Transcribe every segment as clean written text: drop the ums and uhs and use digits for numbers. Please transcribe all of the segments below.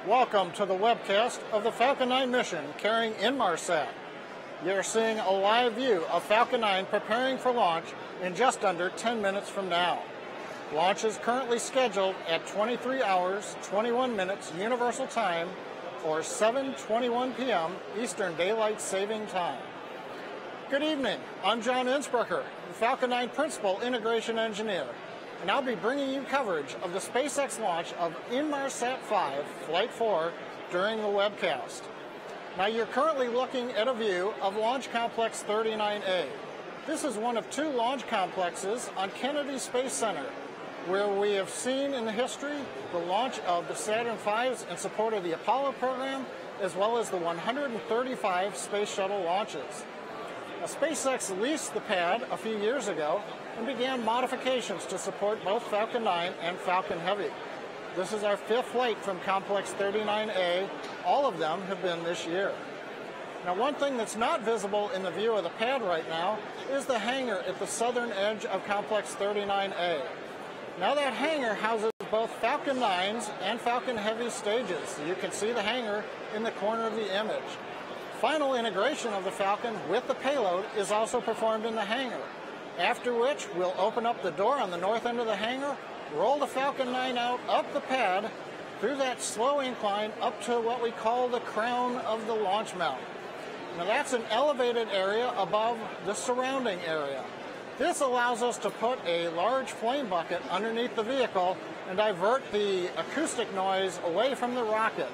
Welcome to the webcast of the Falcon 9 mission carrying Inmarsat. You're seeing a live view of Falcon 9 preparing for launch in just under 10 minutes from now. Launch is currently scheduled at 23 hours, 21 minutes Universal Time or 7:21 p.m. Eastern Daylight Saving Time. Good evening, I'm John Innsbrucker, the Falcon 9 Principal Integration Engineer, and I'll be bringing you coverage of the SpaceX launch of Inmarsat-5 Flight 4 during the webcast. Now you're currently looking at a view of Launch Complex 39A. This is one of two launch complexes on Kennedy Space Center, where we have seen in the history the launch of the Saturn V's in support of the Apollo program, as well as the 135 space shuttle launches. Now, SpaceX leased the pad a few years ago and began modifications to support both Falcon 9 and Falcon Heavy. This is our fifth flight from Complex 39A. All of them have been this year. Now, one thing that's not visible in the view of the pad right now is the hangar at the southern edge of Complex 39A. Now that hangar houses both Falcon 9s and Falcon Heavy stages. You can see the hangar in the corner of the image. Final integration of the Falcon with the payload is also performed in the hangar, after which we'll open up the door on the north end of the hangar, roll the Falcon 9 out up the pad through that slow incline up to what we call the crown of the launch mount. Now that's an elevated area above the surrounding area. This allows us to put a large flame bucket underneath the vehicle and divert the acoustic noise away from the rocket.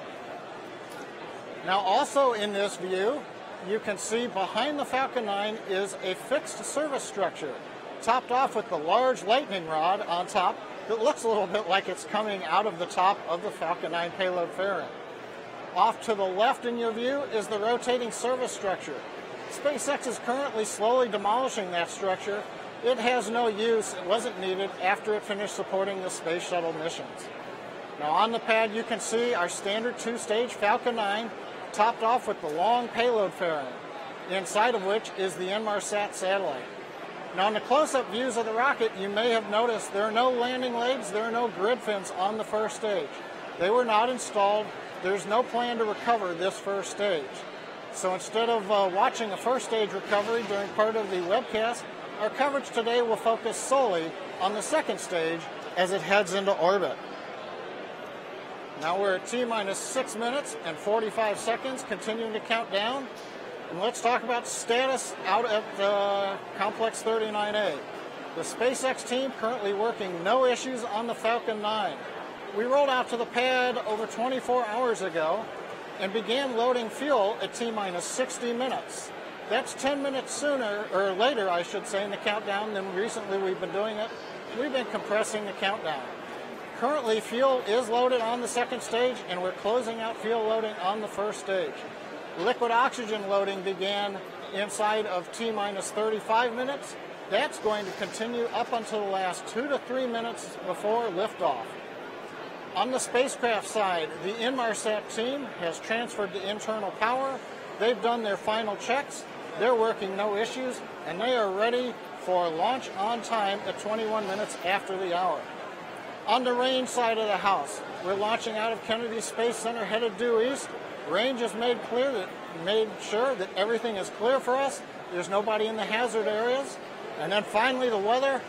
Now also in this view, you can see behind the Falcon 9 is a fixed service structure, topped off with the large lightning rod on top that looks a little bit like it's coming out of the top of the Falcon 9 payload fairing. Off to the left in your view is the rotating service structure. SpaceX is currently slowly demolishing that structure. It has no use, it wasn't needed after it finished supporting the space shuttle missions. Now on the pad you can see our standard two-stage Falcon 9, topped off with the long payload fairing, inside of which is the Inmarsat satellite. Now in the close-up views of the rocket, you may have noticed there are no landing legs, there are no grid fins on the first stage. They were not installed. There's no plan to recover this first stage. So instead of watching a first stage recovery during part of the webcast, our coverage today will focus solely on the second stage as it heads into orbit. Now we're at T-minus 6 minutes and 45 seconds, continuing to count down. And let's talk about status out at Complex 39A. The SpaceX team currently working no issues on the Falcon 9. We rolled out to the pad over 24 hours ago and began loading fuel at T-minus 60 minutes. That's 10 minutes sooner, or later I should say, in the countdown than recently we've been doing it. We've been compressing the countdown. Currently, fuel is loaded on the second stage, and we're closing out fuel loading on the first stage. Liquid oxygen loading began inside of T-minus 35 minutes. That's going to continue up until the last 2 to 3 minutes before liftoff. On the spacecraft side, the Inmarsat team has transferred to internal power. They've done their final checks. They're working no issues, and they are ready for launch on time at 21 minutes after the hour. On the range side of the house, we're launching out of Kennedy Space Center headed due east. Range has made sure that everything is clear for us. There's nobody in the hazard areas. And then finally the weather.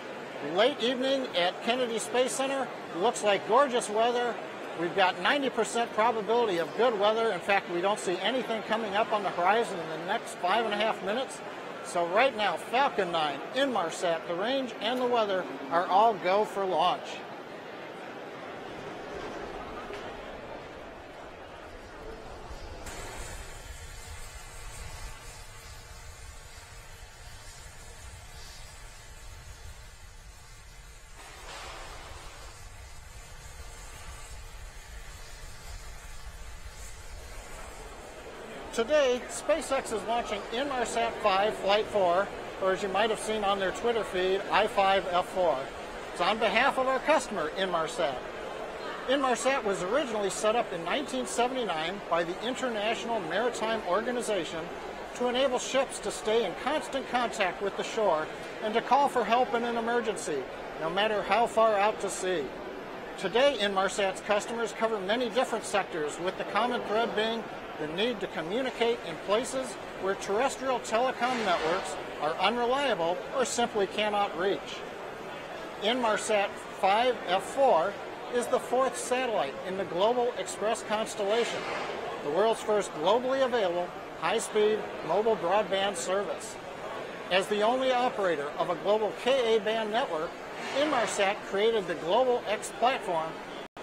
Late evening at Kennedy Space Center. Looks like gorgeous weather. We've got 90% probability of good weather. In fact, we don't see anything coming up on the horizon in the next 5.5 minutes. So right now, Falcon 9, Inmarsat, the range, and the weather are all go for launch. Today, SpaceX is launching Inmarsat-5 Flight 4, or as you might have seen on their Twitter feed, I5F4. It's on behalf of our customer, Inmarsat. Inmarsat was originally set up in 1979 by the International Maritime Organization to enable ships to stay in constant contact with the shore and to call for help in an emergency, no matter how far out to sea. Today, Inmarsat's customers cover many different sectors, with the common thread being the need to communicate in places where terrestrial telecom networks are unreliable or simply cannot reach. Inmarsat-5 F4 is the fourth satellite in the Global Express constellation, the world's first globally available high-speed mobile broadband service. As the only operator of a global Ka-band network, Inmarsat created the Global X platform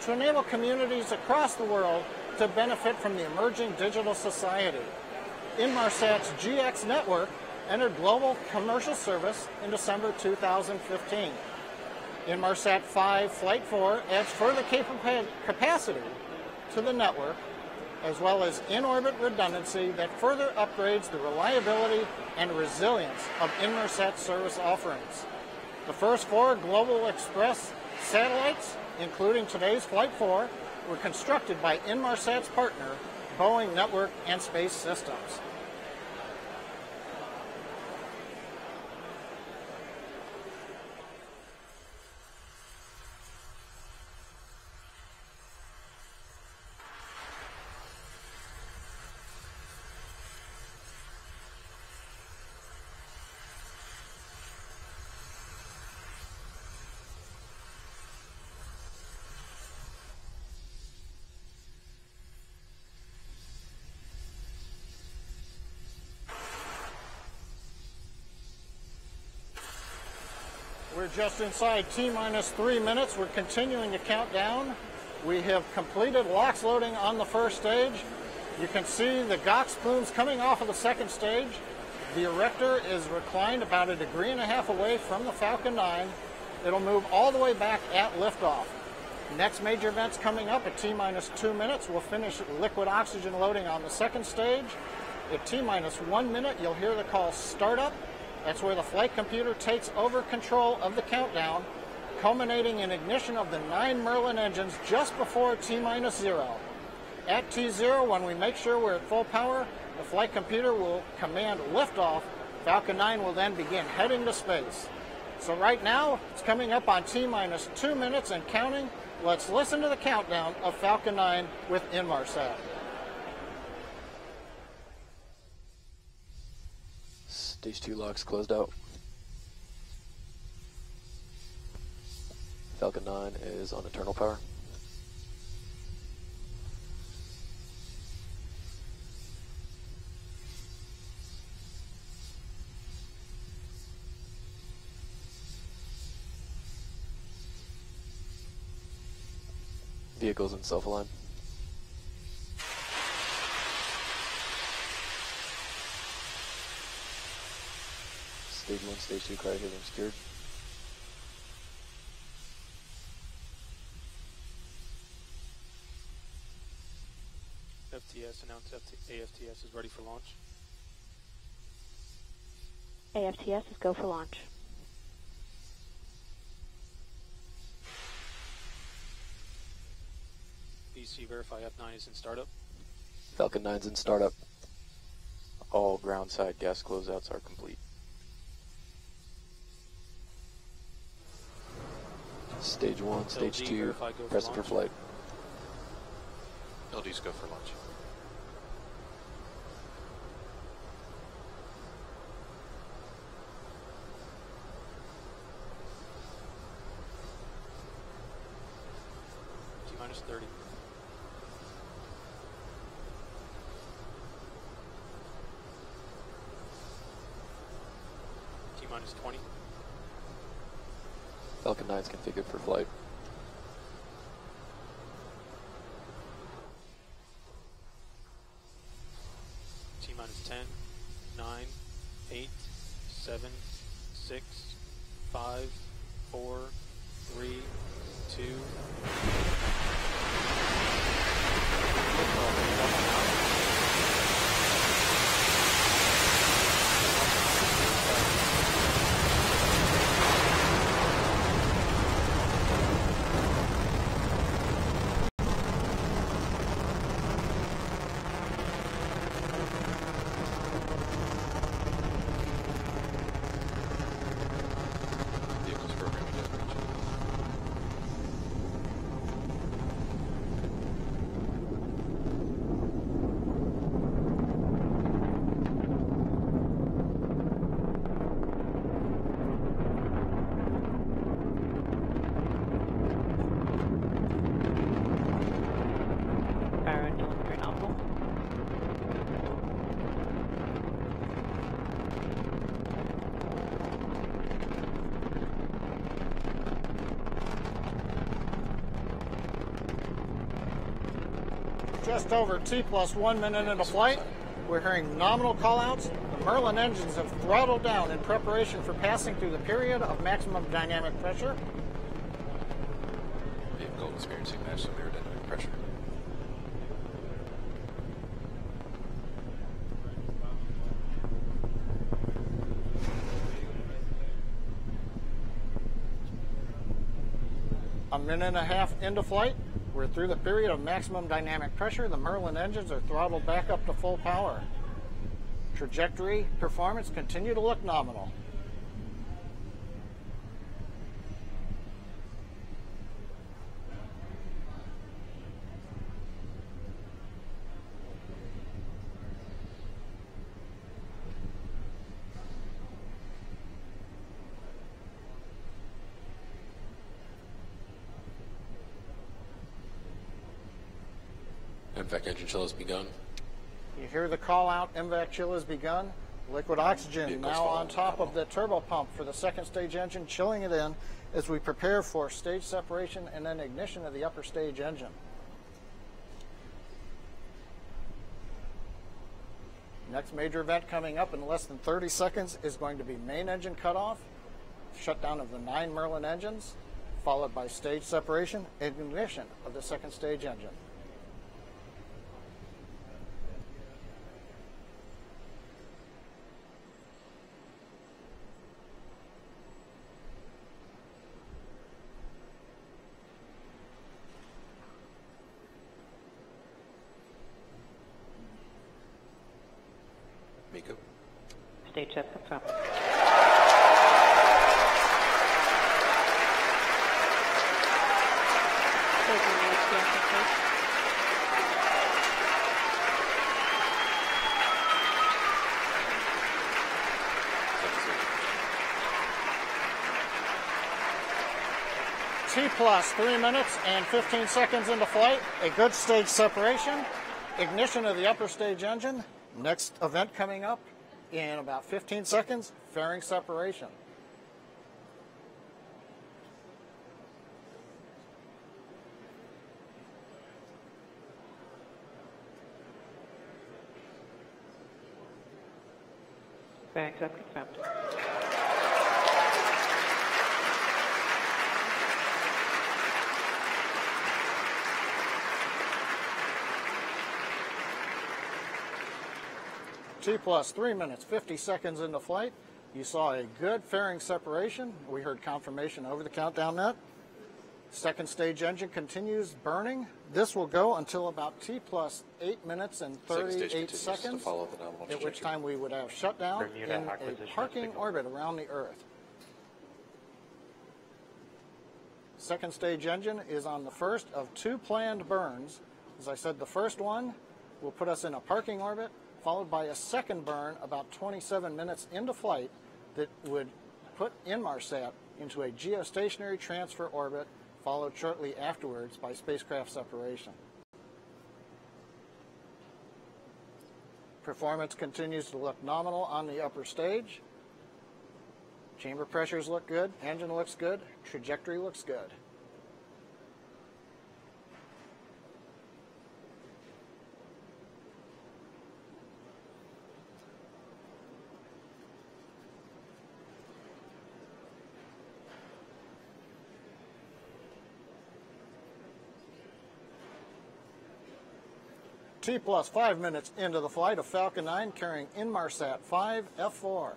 to enable communities across the world to benefit from the emerging digital society. Inmarsat's GX network entered global commercial service in December 2015. Inmarsat-5 Flight 4 adds further capacity to the network, as well as in-orbit redundancy that further upgrades the reliability and resilience of Inmarsat service offerings. The first 4 Global Express satellites, including today's Flight 4, were constructed by Inmarsat's partner, Boeing Network and Space Systems. We're just inside T-minus 3 minutes. We're continuing to count down. We have completed LOX loading on the first stage. You can see the GOX plumes coming off of the second stage. The erector is reclined about 1.5 degrees away from the Falcon 9. It'll move all the way back at liftoff. Next major event's coming up at T-minus 2 minutes. We'll finish liquid oxygen loading on the second stage. At T-minus 1 minute, you'll hear the call startup. That's where the flight computer takes over control of the countdown, culminating in ignition of the 9 Merlin engines just before T-minus 0. At T0, when we make sure we're at full power, the flight computer will command liftoff. Falcon 9 will then begin heading to space. So right now, it's coming up on T-minus 2 minutes and counting. Let's listen to the countdown of Falcon 9 with Inmarsat. Stage 2 LOX closed out. Falcon 9 is on eternal power. Vehicles in self-align. Stage 1, Stage 2 cryo helium secured. FTS announced AFTS is ready for launch. AFTS is go for launch. BC verify F9 is in startup. Falcon 9's in startup. All ground side gas closeouts are complete. Stage 1, Stage LG 2, verify go for pressing for launch. flight. LD's go for launch. T-minus 30. T-minus 20. Falcon 9's configured for flight. T-minus 10, 9, 8, 7, 6, 5, 4, 3, 2. Vehicles programming as mentioned. Just over T plus 1 minute into flight, we're hearing nominal callouts. The Merlin engines have throttled down in preparation for passing through the period of maximum dynamic pressure. Vehicle experiencing maximum aerodynamic pressure. A minute and a half into flight, we're through the period of maximum dynamic pressure. The Merlin engines are throttled back up to full power. Trajectory performance continue to look nominal. MVAC engine chill has begun. You hear the call out, MVAC chill has begun. Liquid oxygen Vehicles now following on top of nominal. the turbo pump for the second stage engine, chilling it in as we prepare for stage separation and then ignition of the upper stage engine. Next major event coming up in less than 30 seconds is going to be main engine cutoff, shutdown of the 9 Merlin engines, followed by stage separation and ignition of the second stage engine. Miko. Stage set confirmed. T plus 3 minutes and 15 seconds into flight, a good stage separation, ignition of the upper stage engine. Next event coming up in about 15 seconds, fairing separation. Fairing set confirmed. T plus 3 minutes, 50 seconds into flight. You saw a good fairing separation. We heard confirmation over the countdown net. Second stage engine continues burning. This will go until about T plus 8 minutes and Second stage 38 continues seconds, to follow the nominal at which trajectory. time we would have shutdown Bermuda in a acquisition parking signal. orbit around the Earth. Second stage engine is on the first of 2 planned burns. As I said, the first one will put us in a parking orbit, followed by a second burn about 27 minutes into flight that would put Inmarsat into a geostationary transfer orbit, followed shortly afterwards by spacecraft separation. Performance continues to look nominal on the upper stage. Chamber pressures look good, engine looks good, trajectory looks good. T plus 5 minutes into the flight of Falcon 9 carrying Inmarsat-5 F4.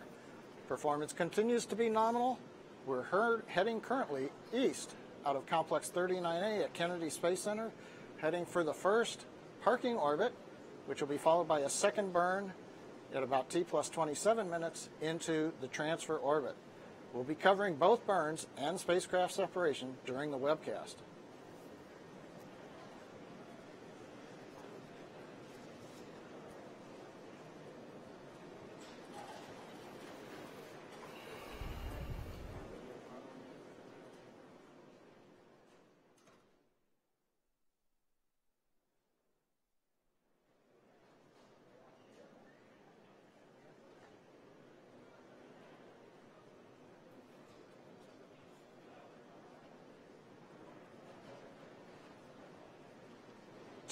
Performance continues to be nominal. We're heading currently east out of Complex 39A at Kennedy Space Center, heading for the first parking orbit, which will be followed by a second burn at about T plus 27 minutes into the transfer orbit. We'll be covering both burns and spacecraft separation during the webcast.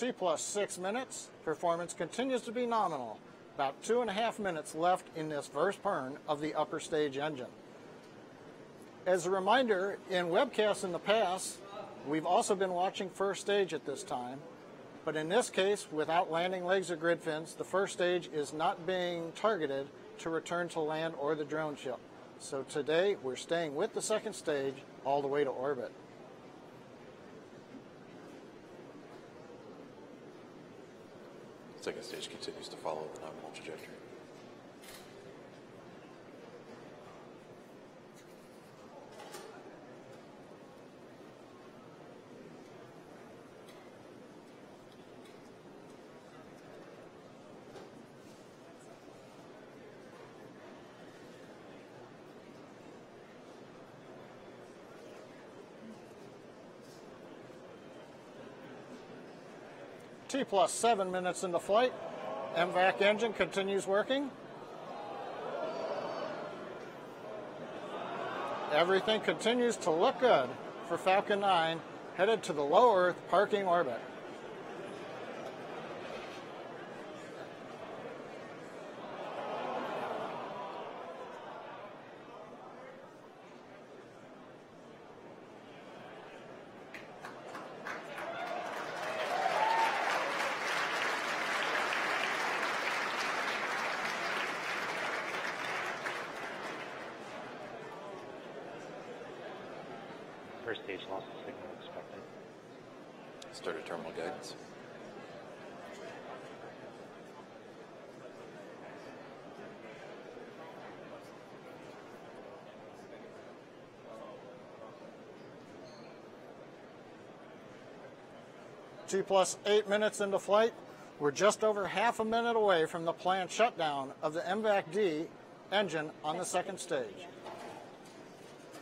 T plus 6 minutes. Performance continues to be nominal. About 2.5 minutes left in this first burn of the upper stage engine. As a reminder, in webcasts in the past, we've also been watching first stage at this time. But in this case, without landing legs or grid fins, the first stage is not being targeted to return to land or the drone ship. So today, we're staying with the second stage all the way to orbit. Second stage continues to follow the nominal trajectory. T plus 7 minutes into flight. MVAC engine continues working. Everything continues to look good for Falcon 9 headed to the low Earth parking orbit. First stage loss of signal expected. Started terminal guidance. T plus 8 minutes into flight. We're just over half a minute away from the planned shutdown of the MVAC-D engine on the second stage.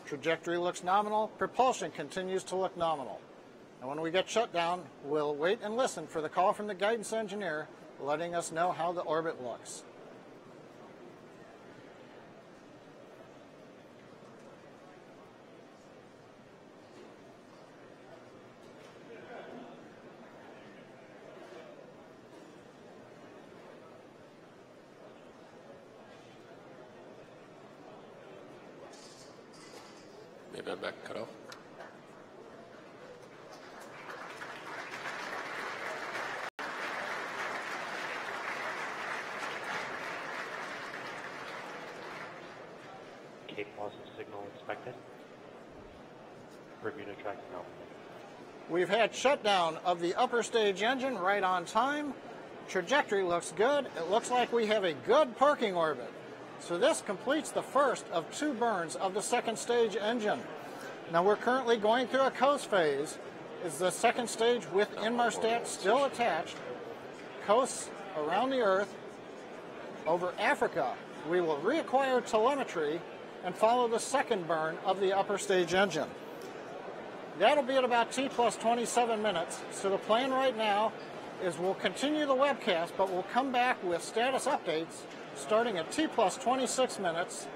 Trajectory looks nominal. Propulsion continues to look nominal. And when we get shut down, we'll wait and listen for the call from the guidance engineer letting us know how the orbit looks. Maybe I'm back cut off. Cape loss of signal expected. Bermuda tracking out. We've had shutdown of the upper stage engine right on time. Trajectory looks good. It looks like we have a good parking orbit. So this completes the first of 2 burns of the second stage engine. Now we're currently going through a coast phase. Is the second stage with Inmarsat still attached? Coasts around the Earth. Over Africa, we will reacquire telemetry and follow the second burn of the upper stage engine. That'll be at about T plus 27 minutes. So the plan right now is we'll continue the webcast, but we'll come back with status updates starting at T plus 26 minutes.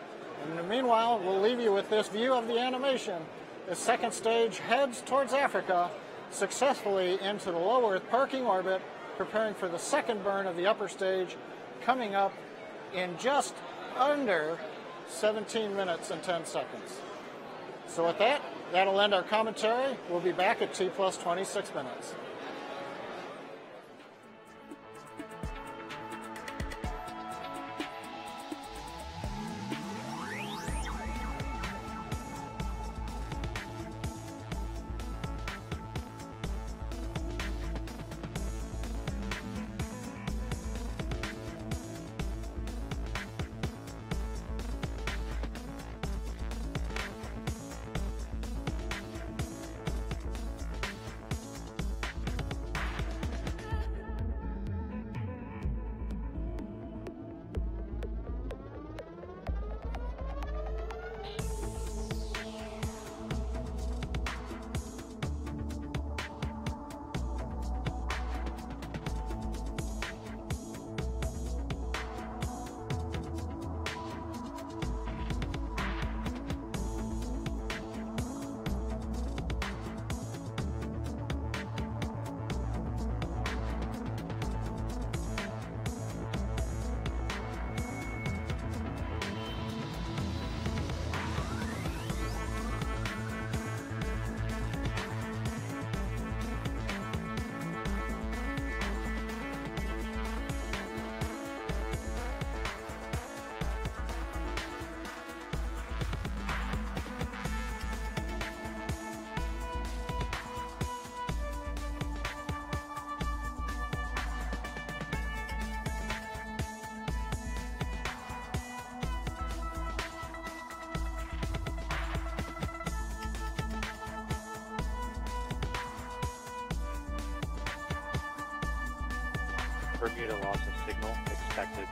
And in the meanwhile, we'll leave you with this view of the animation. The second stage heads towards Africa, successfully into the low Earth parking orbit, preparing for the second burn of the upper stage, coming up in just under 17 minutes and 10 seconds. So with that, that'll end our commentary. We'll be back at T plus 26 minutes. Bermuda loss of signal expected.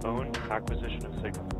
Postpone acquisition of signal.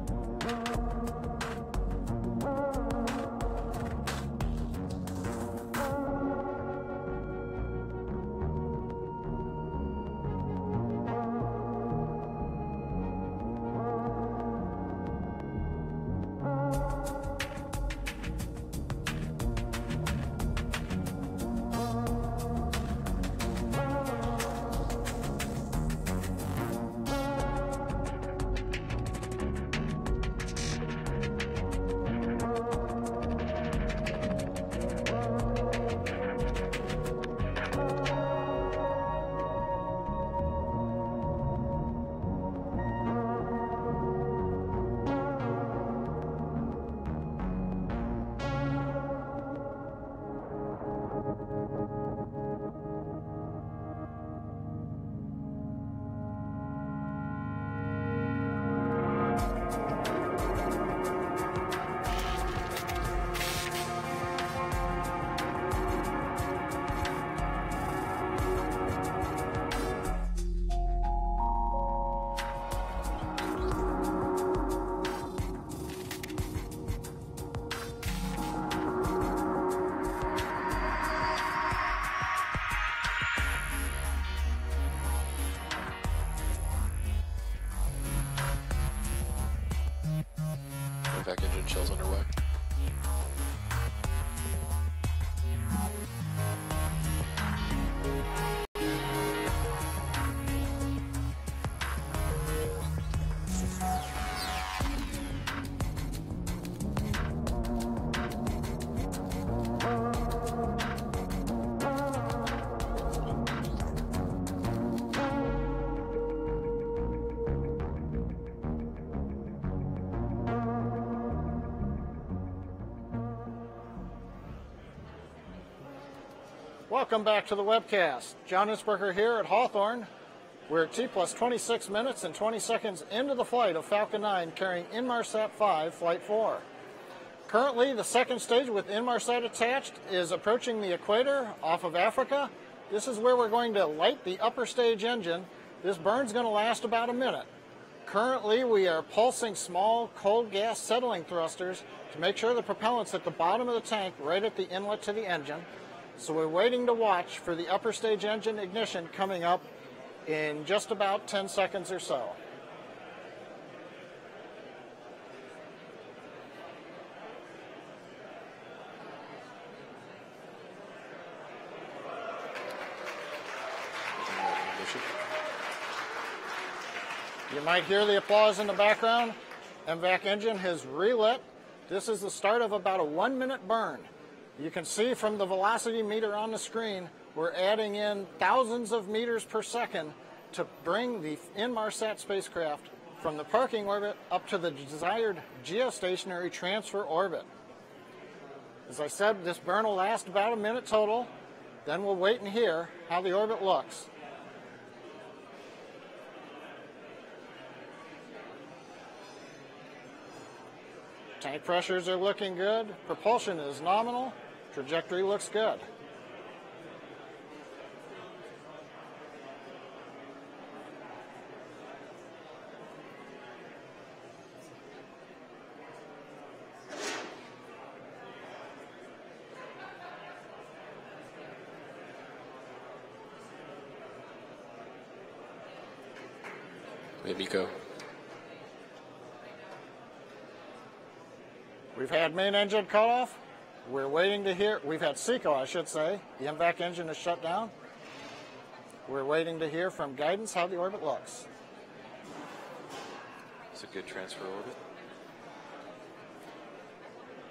Back engine shells underway. Welcome back to the webcast. John Innsbrucker here at Hawthorne. We're at T plus 26 minutes and 20 seconds into the flight of Falcon 9 carrying Inmarsat-5 Flight 4. Currently, the second stage with Inmarsat attached is approaching the equator off of Africa. This is where we're going to light the upper stage engine. This burn's going to last about a minute. Currently, we are pulsing small cold gas settling thrusters to make sure the propellant's at the bottom of the tank right at the inlet to the engine. So we're waiting to watch for the upper stage engine ignition coming up in just about 10 seconds or so. You might hear the applause in the background. MVAC engine has relit. This is the start of about a 1-minute burn. You can see from the velocity meter on the screen, we're adding in thousands of meters per second to bring the Inmarsat spacecraft from the parking orbit up to the desired geostationary transfer orbit. As I said, this burn will last about a minute total. Then we'll wait and hear how the orbit looks. Tank pressures are looking good. Propulsion is nominal. Trajectory looks good. Hey, Miko. We've had main engine cut off. We're waiting to hear, we've had SECO, I should say. The MVAC engine is shut down. We're waiting to hear from guidance how the orbit looks. It's a good transfer orbit.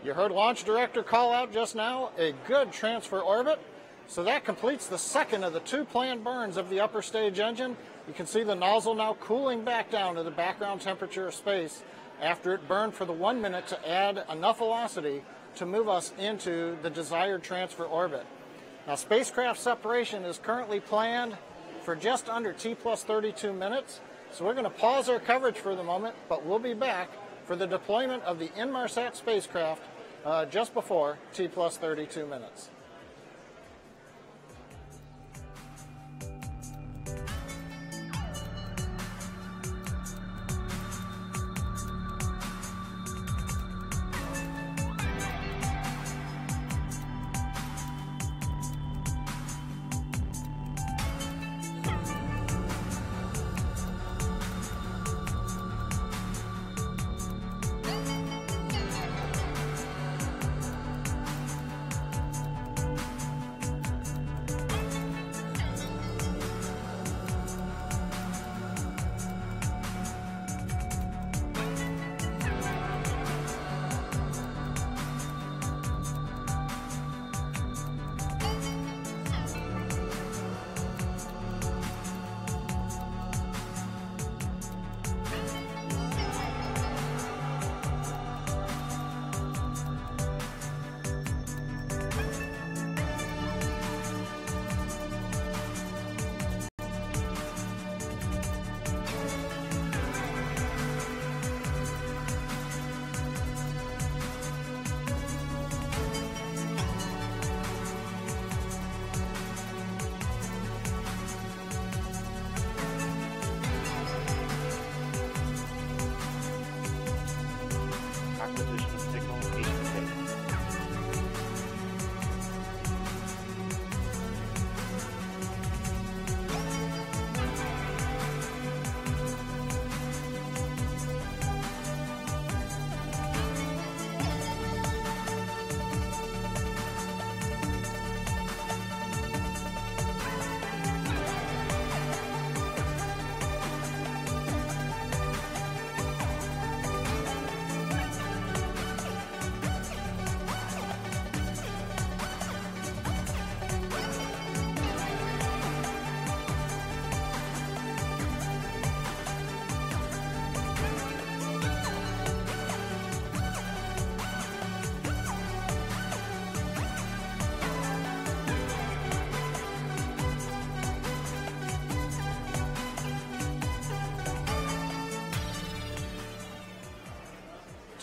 You heard Launch Director call out just now, a good transfer orbit. So that completes the second of the 2 planned burns of the upper stage engine. You can see the nozzle now cooling back down to the background temperature of space after it burned for the 1 minute to add enough velocity to move us into the desired transfer orbit. Now, spacecraft separation is currently planned for just under T plus 32 minutes. So we're going to pause our coverage for the moment, but we'll be back for the deployment of the Inmarsat spacecraft just before T plus 32 minutes.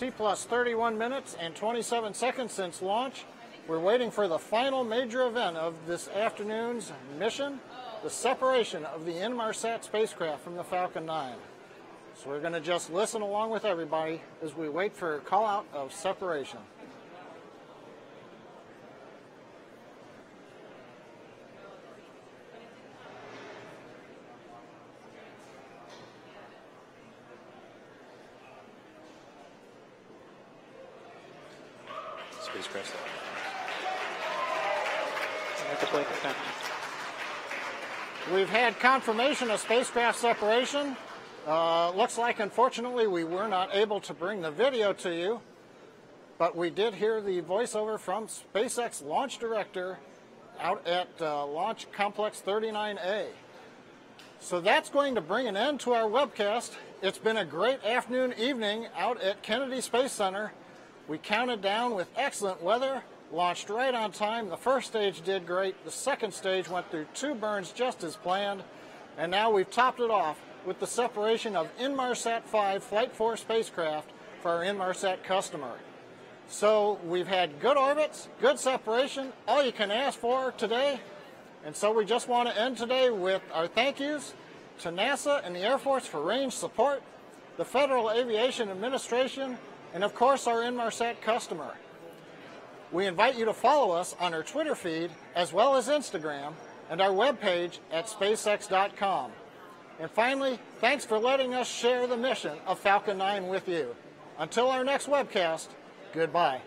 T plus 31 minutes and 27 seconds since launch. We're waiting for the final major event of this afternoon's mission, the separation of the Inmarsat spacecraft from the Falcon 9. So we're going to just listen along with everybody as we wait for a call out of separation. Spacecraft. Deploy confirmed. We've had confirmation of spacecraft separation. Looks like, unfortunately, we were not able to bring the video to you, but we did hear the voiceover from SpaceX launch director out at Launch Complex 39A. So that's going to bring an end to our webcast. It's been a great afternoon, evening out at Kennedy Space Center. We counted down with excellent weather, launched right on time. The first stage did great. The second stage went through 2 burns just as planned. And now we've topped it off with the separation of Inmarsat-5 Flight 4 spacecraft for our Inmarsat customer. So we've had good orbits, good separation, all you can ask for today. And so we just want to end today with our thank yous to NASA and the Air Force for range support, the Federal Aviation Administration, and of course our Inmarsat customer. We invite you to follow us on our Twitter feed as well as Instagram and our webpage at SpaceX.com. And finally, thanks for letting us share the mission of Falcon 9 with you. Until our next webcast, goodbye.